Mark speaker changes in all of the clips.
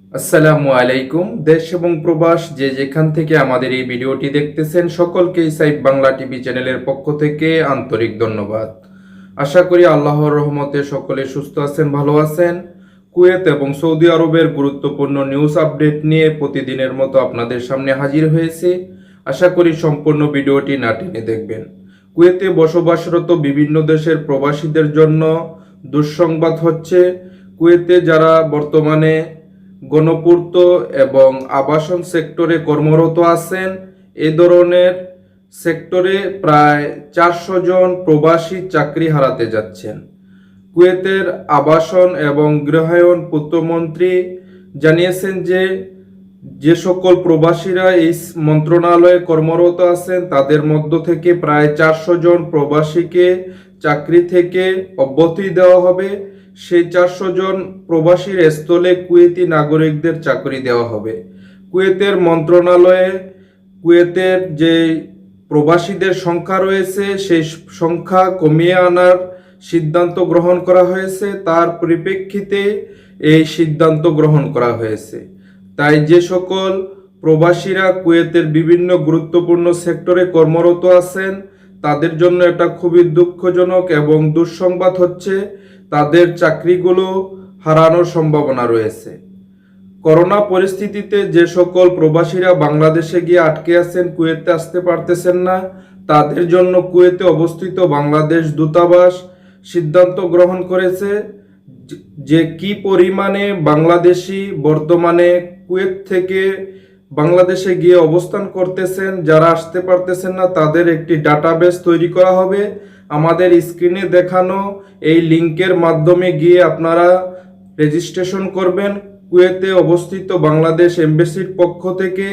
Speaker 1: আসসালামু আলাইকুম। দেশ এবং প্রবাস যে যেখান থেকে আমাদের এই ভিডিওটি দেখতেছেন সকলকে সাইফ বাংলা টিভি চ্যানেলের পক্ষ থেকে আন্তরিক ধন্যবাদ। আশা করি আল্লাহর রহমতে সকলে সুস্থ আছেন, ভালো আছেন। কুয়েত এবং সৌদি আরবের গুরুত্বপূর্ণ নিউজ আপডেট নিয়ে প্রতিদিনের মতো আপনাদের সামনে হাজির হয়েছে। আশা করি সম্পূর্ণ ভিডিওটি না টেনে দেখবেন। কুয়েতে বসবাসরত বিভিন্ন দেশের প্রবাসীদের জন্য দুঃসংবাদ হচ্ছে। কুয়েতে যারা বর্তমানে গণপূর্ত এবং আবাসন সেক্টরে কর্মরত আছেন, এ ধরনের সেক্টরে প্রায় 400 জন প্রবাসী চাকরি হারাতে যাচ্ছেন। কুয়েতের আবাসন এবং গৃহায়ন প্রতিমন্ত্রী জানিয়েছেন যে সকল প্রবাসীরা এই মন্ত্রণালয়ে কর্মরত আছেন তাদের মধ্য থেকে প্রায় 400 জন প্রবাসীকে চাকরি থেকে অব্যাহতি দেওয়া হবে। সেই 400 জন প্রবাসীর স্থলে কুয়েতি নাগরিকদের চাকরি দেওয়া হবে। কুয়েতের মন্ত্রণালয়ে কুয়েতের যে প্রবাসীদের সংখ্যা রয়েছে সেই সংখ্যা কমিয়ে আনার সিদ্ধান্ত গ্রহণ করা হয়েছে। তার পরিপ্রেক্ষিতে এই সিদ্ধান্ত গ্রহণ করা হয়েছে। তাই যে সকল প্রবাসীরা কুয়েতের বিভিন্ন গুরুত্বপূর্ণ সেক্টরে কর্মরত আছেন তাদের জন্য এটা খুবই দুঃখজনক এবং দুঃসংবাদ হচ্ছে, তাদের চাকরিগুলো হারানোর সম্ভাবনা রয়েছে। করোনা পরিস্থিতিতে যে সকল প্রবাসীরা বাংলাদেশে গিয়ে আটকে আছেন, কুয়েতে আসতে পারতেছেন না, তাদের জন্য কুয়েতে অবস্থিত বাংলাদেশ দূতাবাস সিদ্ধান্ত গ্রহণ করেছে যে কি পরিমাণে বাংলাদেশি বর্তমানে কুয়েত থেকে বাংলাদেশে গিয়ে অবস্থান করতেছেন, যারা আসতে পারতেছেন না তাদের একটি ডাটাবেস তৈরি করা হবে। আমাদের স্ক্রিনে দেখানো এই লিংকের মাধ্যমে গিয়ে আপনারা রেজিস্ট্রেশন করবেন। কুয়েতে অবস্থিত বাংলাদেশ এমবাসির পক্ষ থেকে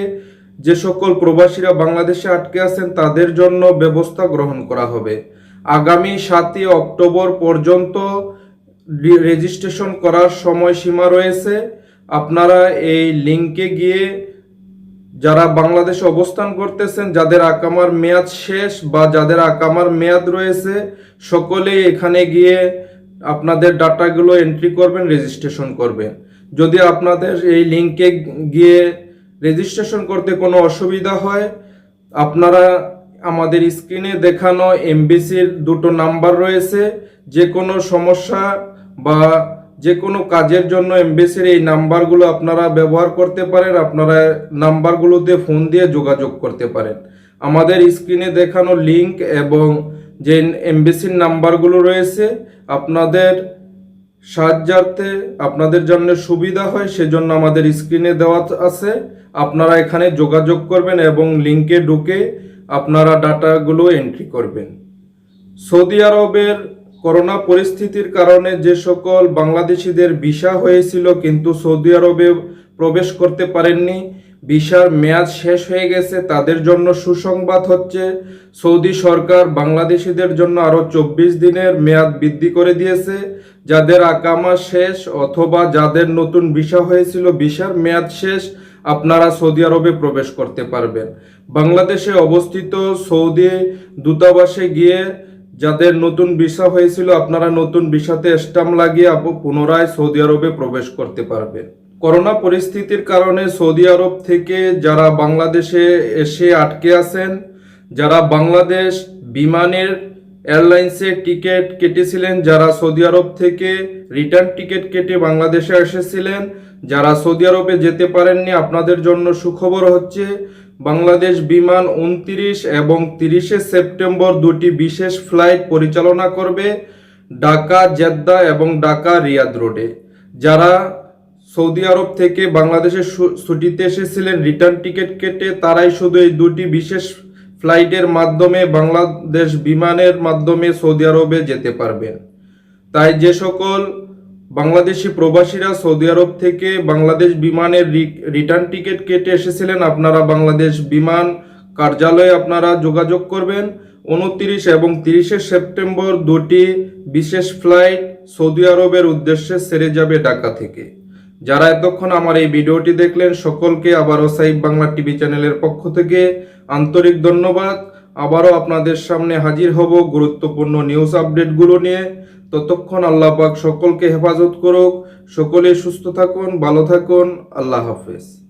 Speaker 1: যে সকল প্রবাসীরা বাংলাদেশে আটকে আছেন তাদের জন্য ব্যবস্থা গ্রহণ করা হবে। আগামী 7 অক্টোবর পর্যন্ত রেজিস্ট্রেশন করার সময়সীমা রয়েছে। আপনারা এই লিংকে গিয়ে যারা বাংলাদেশে অবস্থান করতেছেন, যাদের আকামার মেয়াদ শেষ বা যাদের আকামার মেয়াদ রয়েছে, সকলেই এখানে গিয়ে আপনাদের ডাটাগুলো এন্ট্রি করবেন, রেজিস্ট্রেশন করবেন। যদি আপনাদের এই লিংকে গিয়ে রেজিস্ট্রেশন করতে কোনো অসুবিধা হয়, আপনারা আমাদের স্ক্রিনে দেখানো এমবিসির 2টো নাম্বার রয়েছে, যে কোনো সমস্যা বা যে কোনো কাজের জন্য এমবিসির এই নাম্বারগুলো আপনারা ব্যবহার করতে পারেন। আপনারা নাম্বারগুলোতে ফোন দিয়ে যোগাযোগ করতে পারেন। আমাদের স্ক্রিনে দেখানো লিংক এবং যে এমবিসির নাম্বারগুলো রয়েছে আপনাদের সাহায্যার্থে আপনাদের জন্য সুবিধা হয় সেজন্য আমাদের স্ক্রিনে দেওয়া আছে। আপনারা এখানে যোগাযোগ করবেন এবং লিংকে ঢুকে আপনারা ডাটাগুলো এন্ট্রি করবেন। সৌদি আরবের করোনা পরিস্থিতির কারণে যে সকল বাংলাদেশিদের ভিসা হয়েছিল কিন্তু সৌদি আরবে প্রবেশ করতে পারেননি, ভিসার মেয়াদ শেষ হয়ে গেছে, তাদের জন্য সুসংবাদ হচ্ছে সৌদি সরকার বাংলাদেশিদের জন্য আরও 24 দিনের মেয়াদ বৃদ্ধি করে দিয়েছে। যাদের আকামা শেষ অথবা যাদের নতুন ভিসা হয়েছিল ভিসার মেয়াদ শেষ, আপনারা সৌদি আরবে প্রবেশ করতে পারবেন। বাংলাদেশে অবস্থিত সৌদি দূতাবাসে গিয়ে যাদের নতুন ভিসা হয়েছিল আপনারা নতুন ভিসাতে স্ট্যাম্প লাগিয়ে পুনরায় সৌদি আরবে প্রবেশ করতে পারবেন। করোনা পরিস্থিতির কারণে সৌদি আরব থেকে যারা বাংলাদেশে এসে আটকে আছেন, যারা বাংলাদেশ বিমানের এয়ারলাইন্সে টিকিট কেটেছিলেন, যারা সৌদি আরব থেকে রিটার্ন টিকিট কেটে বাংলাদেশে এসেছিলেন, যারা সৌদি আরবে যেতে পারেননি, আপনাদের জন্য সুখবর হচ্ছে বাংলাদেশ বিমান 29 এবং 30 সেপ্টেম্বর 2টি বিশেষ ফ্লাইট পরিচালনা করবে ঢাকা জেদ্দা এবং ঢাকা রিয়াদ রোডে। যারা সৌদি আরব থেকে বাংলাদেশে ছুটিতে এসেছিলেন রিটার্ন টিকিট কেটে, তারাই শুধু এই 2টি বিশেষ ফ্লাইটের মাধ্যমে বাংলাদেশ বিমানের মাধ্যমে সৌদি আরবে যেতে পারবেন। তাই যে সকল বাংলাদেশি প্রবাসীরা সৌদি আরব থেকে বাংলাদেশ বিমানের রিটার্ন টিকিট কেটে এসেছিলেন, আপনারা বাংলাদেশ বিমান কার্যালয়ে আপনারা যোগাযোগ করবেন। 29 এবং 30 সেপ্টেম্বর 2টি বিশেষ ফ্লাইট সৌদি আরবের উদ্দেশ্যে ছেড়ে যাবে ঢাকা থেকে। যারা এতক্ষণ আমার এই ভিডিওটি দেখলেন সকলকে আবারও সাইফ বাংলা টিভি চ্যানেলের পক্ষ থেকে আন্তরিক ধন্যবাদ। আবারও আপনাদের সামনে হাজির হব গুরুত্বপূর্ণ নিউজ আপডেটগুলো নিয়ে। ততক্ষণ আল্লাহ পাক সকলকে হেফাজত করুক, সকলেই সুস্থ থাকুন, ভালো থাকুন। আল্লাহ হাফেজ।